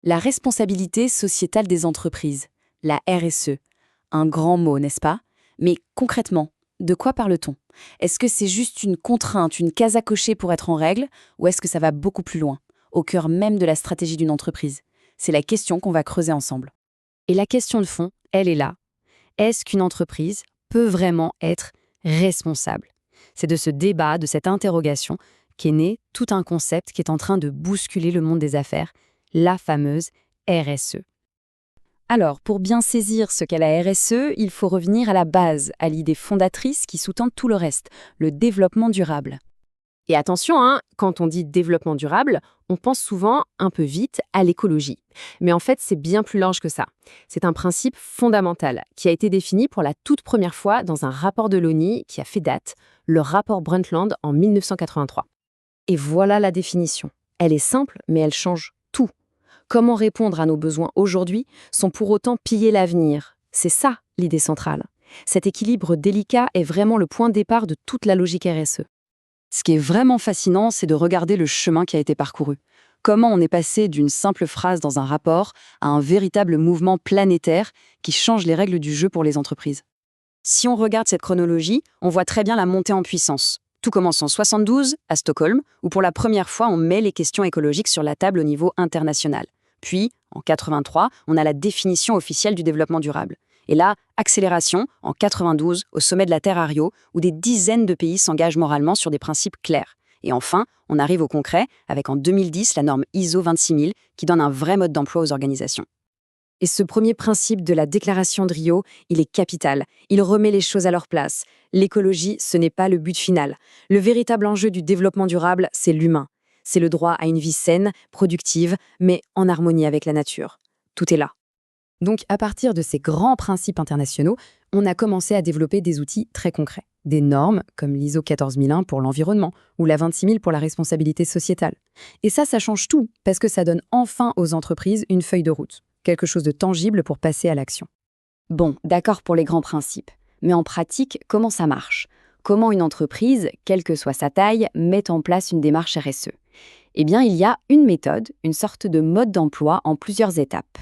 La responsabilité sociétale des entreprises, la RSE. Un grand mot, n'est-ce pas? Mais concrètement, de quoi parle-t-on? Est-ce que c'est juste une contrainte, une case à cocher pour être en règle, ou est-ce que ça va beaucoup plus loin, au cœur même de la stratégie d'une entreprise? C'est la question qu'on va creuser ensemble. Et la question de fond, elle est là. Est-ce qu'une entreprise peut vraiment être responsable? C'est de ce débat, de cette interrogation, qu'est né tout un concept qui est en train de bousculer le monde des affaires, la fameuse RSE. Alors, pour bien saisir ce qu'est la RSE, il faut revenir à la base, à l'idée fondatrice qui sous-tend tout le reste, le développement durable. Et attention, quand on dit développement durable, on pense souvent un peu vite à l'écologie. Mais en fait, c'est bien plus large que ça. C'est un principe fondamental qui a été défini pour la toute première fois dans un rapport de l'ONU qui a fait date, le rapport Brundtland en 1983. Et voilà la définition. Elle est simple, mais elle change tout. Comment répondre à nos besoins aujourd'hui sans pour autant piller l'avenir? C'est ça l'idée centrale. Cet équilibre délicat est vraiment le point de départ de toute la logique RSE. Ce qui est vraiment fascinant, c'est de regarder le chemin qui a été parcouru. Comment on est passé d'une simple phrase dans un rapport à un véritable mouvement planétaire qui change les règles du jeu pour les entreprises. Si on regarde cette chronologie, on voit très bien la montée en puissance. Tout commence en 72, à Stockholm, où pour la première fois on met les questions écologiques sur la table au niveau international. Puis, en 83, on a la définition officielle du développement durable. Et là, accélération, en 92, au sommet de la Terre à Rio, où des dizaines de pays s'engagent moralement sur des principes clairs. Et enfin, on arrive au concret, avec en 2010 la norme ISO 26000, qui donne un vrai mode d'emploi aux organisations. Et ce premier principe de la déclaration de Rio, il est capital. Il remet les choses à leur place. L'écologie, ce n'est pas le but final. Le véritable enjeu du développement durable, c'est l'humain. C'est le droit à une vie saine, productive, mais en harmonie avec la nature. Tout est là. Donc, à partir de ces grands principes internationaux, on a commencé à développer des outils très concrets. Des normes, comme l'ISO 14001 pour l'environnement, ou la 26000 pour la responsabilité sociétale. Et ça change tout, parce que ça donne enfin aux entreprises une feuille de route. Quelque chose de tangible pour passer à l'action. Bon, d'accord pour les grands principes. Mais en pratique, comment ça marche? Comment une entreprise, quelle que soit sa taille, met en place une démarche RSE? Eh bien, il y a une méthode, une sorte de mode d'emploi en plusieurs étapes.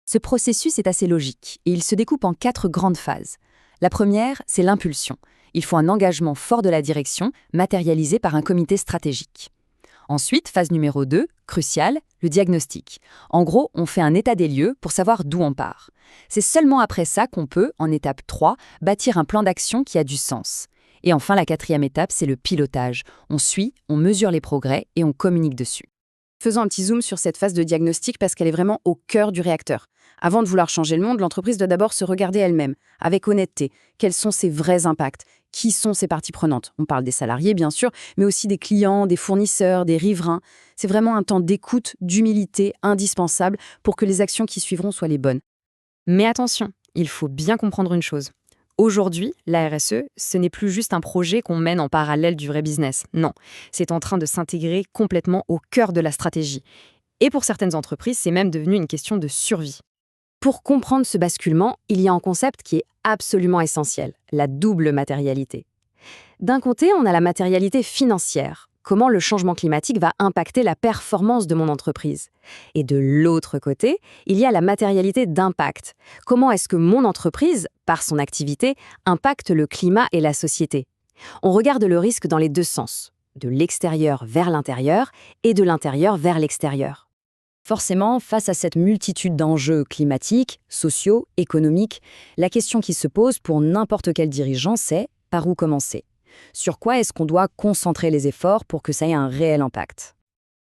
Ce processus est assez logique et il se découpe en 4 grandes phases. La première, c'est l'impulsion. Il faut un engagement fort de la direction, matérialisé par un comité stratégique. Ensuite, phase numéro 2, cruciale, le diagnostic. En gros, on fait un état des lieux pour savoir d'où on part. C'est seulement après ça qu'on peut, en étape 3, bâtir un plan d'action qui a du sens. Et enfin, la 4e étape, c'est le pilotage. On suit, on mesure les progrès et on communique dessus. Faisons un petit zoom sur cette phase de diagnostic parce qu'elle est vraiment au cœur du réacteur. Avant de vouloir changer le monde, l'entreprise doit d'abord se regarder elle-même, avec honnêteté. Quels sont ses vrais impacts? Qui sont ses parties prenantes? On parle des salariés, bien sûr, mais aussi des clients, des fournisseurs, des riverains. C'est vraiment un temps d'écoute, d'humilité indispensable pour que les actions qui suivront soient les bonnes. Mais attention, il faut bien comprendre une chose. Aujourd'hui, la RSE, ce n'est plus juste un projet qu'on mène en parallèle du vrai business. Non, c'est en train de s'intégrer complètement au cœur de la stratégie. Et pour certaines entreprises, c'est même devenu une question de survie. Pour comprendre ce basculement, il y a un concept qui est absolument essentiel, la double matérialité. D'un côté, on a la matérialité financière. Comment le changement climatique va impacter la performance de mon entreprise? Et de l'autre côté, il y a la matérialité d'impact. Comment est-ce que mon entreprise, par son activité, impacte le climat et la société? On regarde le risque dans les deux sens, de l'extérieur vers l'intérieur et de l'intérieur vers l'extérieur. Forcément, face à cette multitude d'enjeux climatiques, sociaux, économiques, la question qui se pose pour n'importe quel dirigeant, c'est par où commencer? Sur quoi est-ce qu'on doit concentrer les efforts pour que ça ait un réel impact?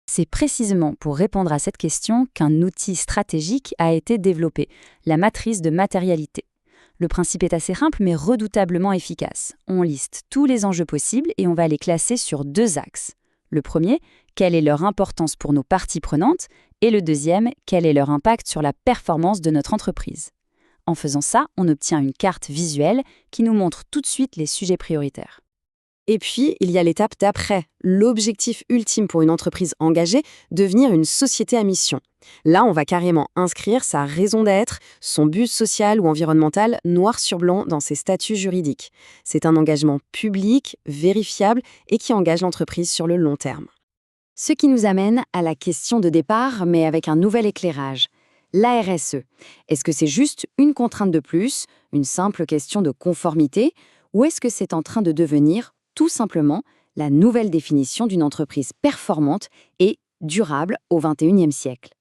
C'est précisément pour répondre à cette question qu'un outil stratégique a été développé, la matrice de matérialité. Le principe est assez simple mais redoutablement efficace. On liste tous les enjeux possibles et on va les classer sur 2 axes. Le premier, quelle est leur importance pour nos parties prenantes? Et le deuxième, quel est leur impact sur la performance de notre entreprise? En faisant ça, on obtient une carte visuelle qui nous montre tout de suite les sujets prioritaires. Et puis, il y a l'étape d'après, l'objectif ultime pour une entreprise engagée, devenir une société à mission. Là, on va carrément inscrire sa raison d'être, son but social ou environnemental noir sur blanc dans ses statuts juridiques. C'est un engagement public, vérifiable et qui engage l'entreprise sur le long terme. Ce qui nous amène à la question de départ, mais avec un nouvel éclairage. La RSE. Est-ce que c'est juste une contrainte de plus, une simple question de conformité, ou est-ce que c'est en train de devenir, tout simplement, la nouvelle définition d'une entreprise performante et durable au XXIe siècle?